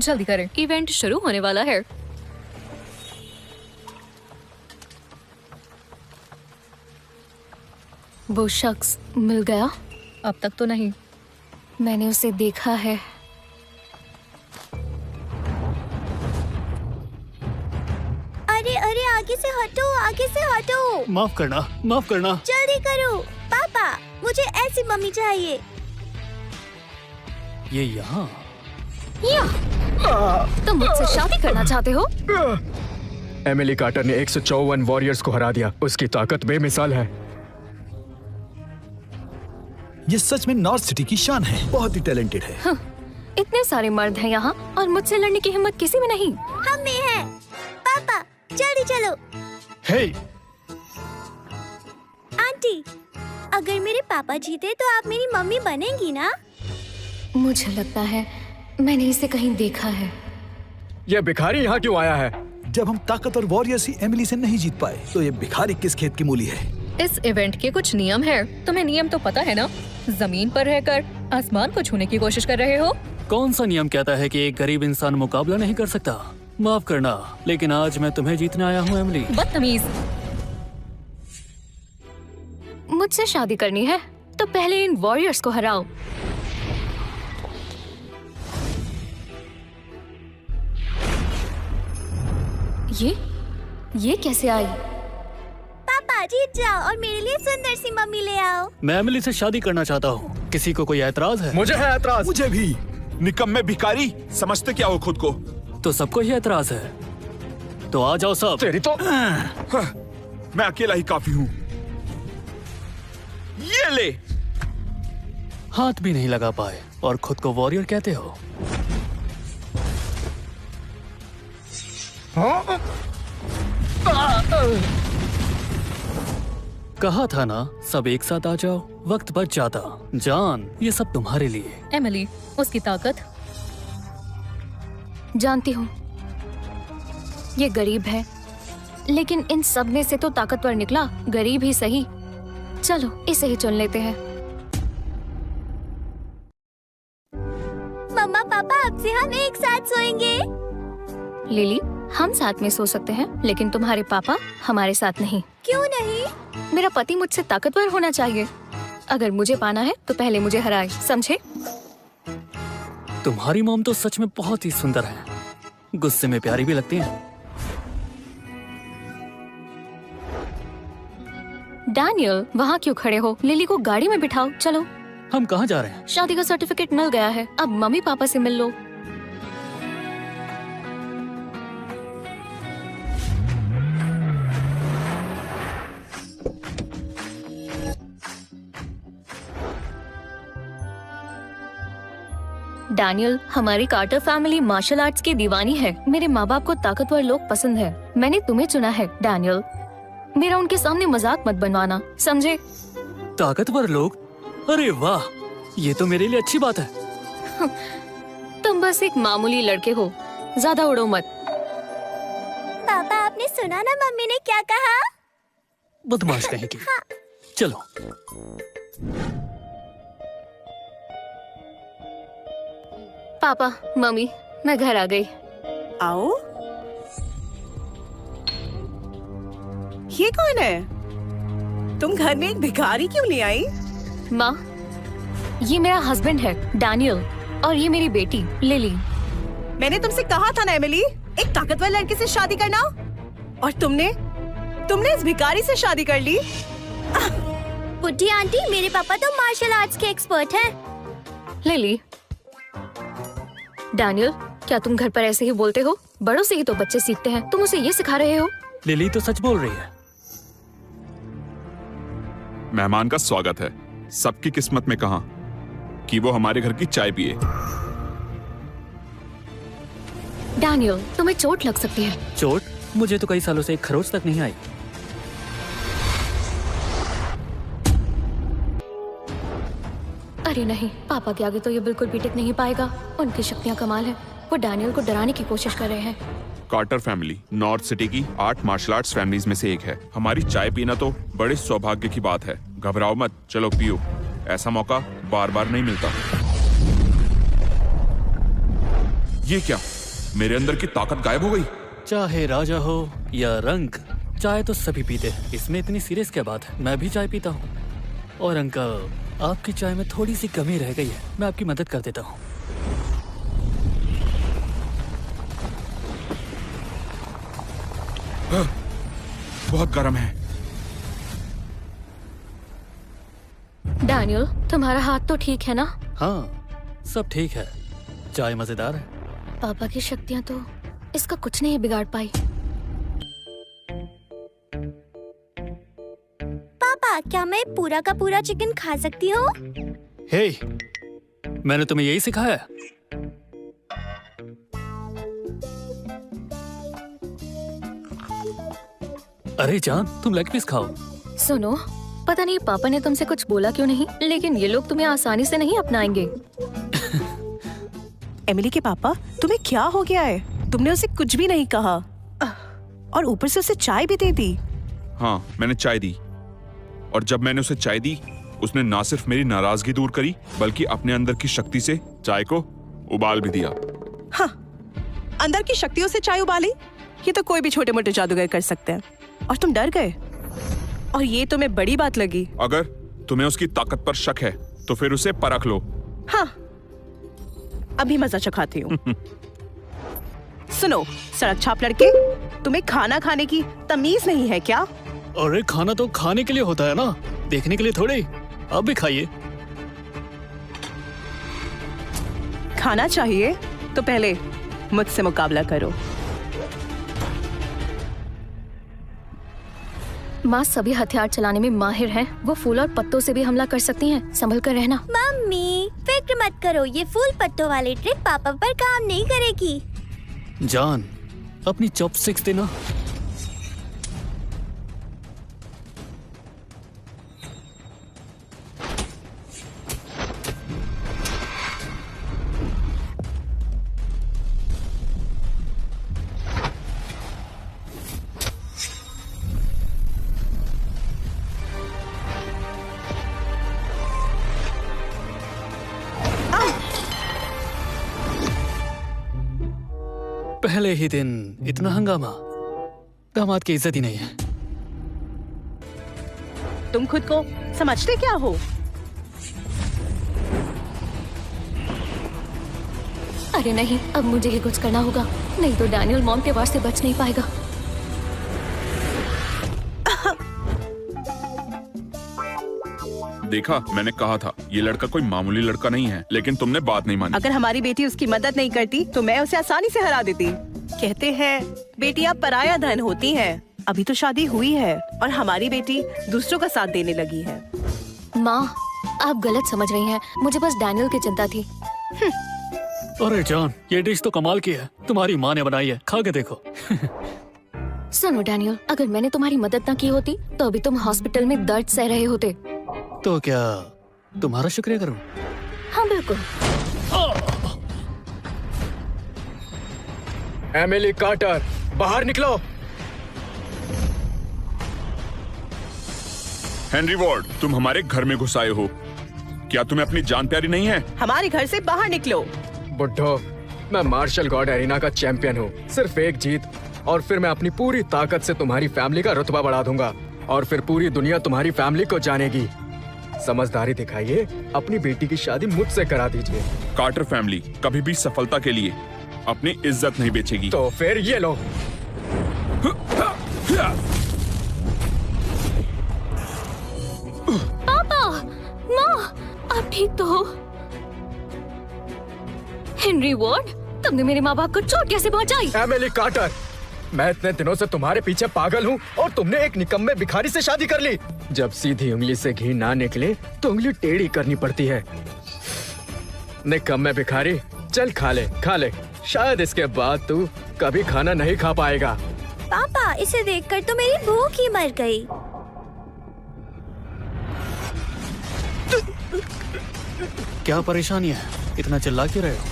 जल्दी करें, इवेंट शुरू होने वाला है। वो शख्स मिल गया? अब तक तो नहीं। मैंने उसे देखा है। अरे अरे, आगे से हटो, आगे से हटो। माफ करना, माफ करना। जल्दी करो पापा, मुझे ऐसी मम्मी चाहिए। ये यहाँ तुम मुझसे शादी करना चाहते हो? एमिली कार्टर ने 154 वॉरियर्स को हरा दिया। उसकी ताकत बेमिसाल है। ये सच में नॉर्थ सिटी की शान है। बहुत ही टैलेंटेड है। इतने सारे मर्द हैं यहाँ और मुझसे लड़ने की हिम्मत किसी में नहीं। हम में है। पापा जल्दी चलो। हे आंटी, अगर मेरे पापा जीते तो आप मेरी मम्मी बनेंगी ना? मुझे लगता है मैंने इसे कहीं देखा है। ये भिखारी यहाँ क्यों आया है? जब हम ताकतवर वॉरियर्स ही एमिली से नहीं जीत पाए तो ये भिखारी किस खेत की मूली है? इस इवेंट के कुछ नियम हैं। तुम्हें नियम तो पता है ना? जमीन पर रहकर आसमान को छूने की कोशिश कर रहे हो। कौन सा नियम कहता है कि एक गरीब इंसान मुकाबला नहीं कर सकता? माफ करना, लेकिन आज मैं तुम्हें जीतने आया हूँ एमिली। बदतमीज। मुझसे शादी करनी है तो पहले इन वॉरियर्स को हराओ। ये कैसे आई? पापा जीत जाओ और मेरे लिए सुंदर सी मम्मी ले आओ। मैं एमिली से शादी करना चाहता हूँ। किसी को कोई ऐतराज है? मुझे है ऐतराज। मुझे भी। निकम्मे भिखारी, समझते क्या हो खुद को? तो सबको ही ऐतराज है। तो आ जाओ सब। तेरी तो मैं अकेला ही काफी हूँ। ये ले। हाथ भी नहीं लगा पाए और खुद को वॉरियर कहते हो। कहा था ना, सब एक साथ आ जाओ, वक्त बच जाता। जान, ये सब तुम्हारे लिए। एमिली, उसकी ताकत जानती हूँ। ये गरीब है, लेकिन इन सब में से तो ताकतवर निकला। गरीब ही सही। चलो इसे ही चुन लेते हैं। मम्मा पापा, अब से हम एक साथ सोएंगे। लिली, हम साथ में सो सकते हैं, लेकिन तुम्हारे पापा हमारे साथ नहीं। क्यों नहीं? मेरा पति मुझसे ताकतवर होना चाहिए। अगर मुझे पाना है तो पहले मुझे हराए, समझे? तुम्हारी मॉम तो सच में बहुत ही सुंदर है। गुस्से में प्यारी भी लगती है। डैनियल, वहाँ क्यों खड़े हो? लिली को गाड़ी में बिठाओ। चलो। हम कहाँ जा रहे हैं? शादी का सर्टिफिकेट मिल गया है, अब मम्मी पापा से मिल लो। डैनियल, हमारी कार्टर फैमिली मार्शल आर्ट्स की दीवानी है। मेरे माँ बाप को ताकतवर लोग पसंद है। मैंने तुम्हें चुना है डैनियल। मेरा उनके सामने मजाक मत बनवाना, समझे? ताकतवर लोग? अरे वाह, ये तो मेरे लिए अच्छी बात है। तुम बस एक मामूली लड़के हो, ज्यादा उड़ो मत। पापा, आपने सुना ना मम्मी ने क्या कहा? बदमाश कहेंगे। चलो। पापा, मम्मी, मैं घर आ गई। आओ। ये कौन है? तुम घर में एक भिखारी क्यों ले आई? माँ, ये मेरा हस्बैंड है डैनियल, और ये मेरी बेटी लिली। मैंने तुमसे कहा था ना एमिली, एक ताकतवर लड़के से शादी करना, और तुमने इस भिखारी से शादी कर ली। बुढ़ी आंटी, मेरे पापा तो मार्शल आर्ट्स के एक्सपर्ट हैं। लिली, डैनियल, क्या तुम घर पर ऐसे ही बोलते हो? बड़ों से ही तो बच्चे सीखते हैं। तुम उसे ये सिखा रहे हो? लिली तो सच बोल रही है। मेहमान का स्वागत है। सबकी किस्मत में कहा कि वो हमारे घर की चाय पिए। डैनियल, तुम्हें चोट लग सकती है। चोट? मुझे तो कई सालों से एक खरोच तक नहीं आई। अरे नहीं, पापा के आगे तो ये बिल्कुल भी टिक नहीं पाएगा। उनकी शक्तियाँ कमाल है। वो डैनियल को डराने की कोशिश कर रहे हैं। कार्टर फैमिली नॉर्थ सिटी की 8 मार्शल आर्ट्स फैमिलीज में से एक है। हमारी चाय पीना तो बड़े सौभाग्य की बात है। घबराओ मत, चलो पियो। ऐसा मौका बार बार नहीं मिलता। ये क्या, मेरे अंदर की ताकत गायब हो गई? चाहे राजा हो या रंक, चाय तो सभी पीते हैं। इसमें इतनी सीरियस क्या बात है? मैं भी चाय पीता हूँ। और अंकल, आपकी चाय में थोड़ी सी कमी रह गई है, मैं आपकी मदद कर देता हूँ। बहुत गर्म है। डैनियल, तुम्हारा हाथ तो ठीक है ना? हाँ, सब ठीक है। चाय मजेदार है। पापा की शक्तियाँ तो इसका कुछ नहीं बिगाड़ पाई। पापा, क्या मैं पूरा का पूरा चिकन खा सकती हूँ? हे, मैंने तुम्हें यही सिखाया है? अरे जान, तुम लेग पीस खाओ। सुनो, पता नहीं पापा ने तुमसे कुछ बोला क्यों नहीं, लेकिन ये लोग तुम्हें आसानी से नहीं अपनाएंगे। एमिली के पापा, तुम्हें क्या हो गया है? तुमने उसे कुछ भी नहीं कहा और ऊपर से उसे चाय भी दे दी। हाँ, मैंने चाय दी, और जब मैंने उसे चाय दी, उसने ना सिर्फ मेरी नाराजगी दूर करी, बल्कि अपने अंदर की शक्ति से चाय को उबाल भी दिया। हाँ, अंदर की शक्तियों से चाय उबाली? ये तो कोई भी छोटे मोटे जादूगर कर सकते हैं। और तुम डर गए, और ये तुम्हें बड़ी बात लगी। अगर तुम्हें उसकी ताकत पर शक है, तो फिर उसे परख लो। हाँ, अभी मजा चखाती हूँ। सुनो सड़क छाप लड़के, तुम्हें खाना खाने की तमीज नहीं है क्या? अरे खाना तो खाने के लिए होता है ना, देखने के लिए थोड़ी। अब भी खाइए। खाना चाहिए तो पहले मुझसे मुकाबला करो। माँ सभी हथियार चलाने में माहिर है। वो फूल और पत्तों से भी हमला कर सकती हैं। संभल कर रहना। मम्मी, फिक्र मत करो, ये फूल पत्तों वाली ट्रिक पापा पर काम नहीं करेगी। जान, अपनी चॉपस्टिक्स देना। पहले ही दिन इतना हंगामा, दामाद की इज्जत ही नहीं है। तुम खुद को समझते क्या हो? अरे नहीं, अब मुझे ही कुछ करना होगा, नहीं तो डैनियल मॉम के वार से बच नहीं पाएगा। देखा, मैंने कहा था, ये लड़का कोई मामूली लड़का नहीं है, लेकिन तुमने बात नहीं मानी। अगर हमारी बेटी उसकी मदद नहीं करती तो मैं उसे आसानी से हरा देती। कहते हैं बेटियां पराया धन होती हैं। अभी तो शादी हुई है और हमारी बेटी दूसरों का साथ देने लगी है। माँ, आप गलत समझ रही हैं। मुझे बस डैनियल की चिंता थी। अरे जान, ये डिश तो कमाल की है। तुम्हारी माँ ने बनाई है, खा के देखो। सुनो डैनियल, अगर मैंने तुम्हारी मदद न की होती तो अभी तुम हॉस्पिटल में दर्द सह रहे होते। तो क्या तुम्हारा शुक्रिया करूं? हाँ बिल्कुल। एमिली कार्टर, बाहर निकलो। हेनरी वॉर्ड, तुम हमारे घर में घुस आए हो। क्या तुम्हें अपनी जान प्यारी नहीं है? हमारे घर से बाहर निकलो। बुड्ढो, मैं मार्शल गॉड एरिना का चैंपियन हूँ। सिर्फ एक जीत और फिर मैं अपनी पूरी ताकत से तुम्हारी फैमिली का रुतबा बढ़ा दूंगा, और फिर पूरी दुनिया तुम्हारी फैमिली को जानेगी। समझदारी दिखाइए, अपनी बेटी की शादी मुझसे करा दीजिए। कार्टर फैमिली कभी भी सफलता के लिए अपनी इज्जत नहीं बेचेगी। तो फिर ये लो। पापा, माँ, आप ठीक तो हो? हेनरी वॉर्ड, तुमने मेरे माँ बाप को चोट कैसे पहुँचाई? एमिली कार्टर, मैं इतने दिनों से तुम्हारे पीछे पागल हूँ और तुमने एक निकम्मे भिखारी से शादी कर ली। जब सीधी उंगली से घी ना निकले तो उंगली टेढ़ी करनी पड़ती है। निकम्मे भिखारी, चल खा ले। शायद इसके बाद तू कभी खाना नहीं खा पाएगा। पापा, इसे देखकर तो मेरी भूख ही मर गई। क्या परेशानी है? इतना चिल्ला क्यों रहे हो?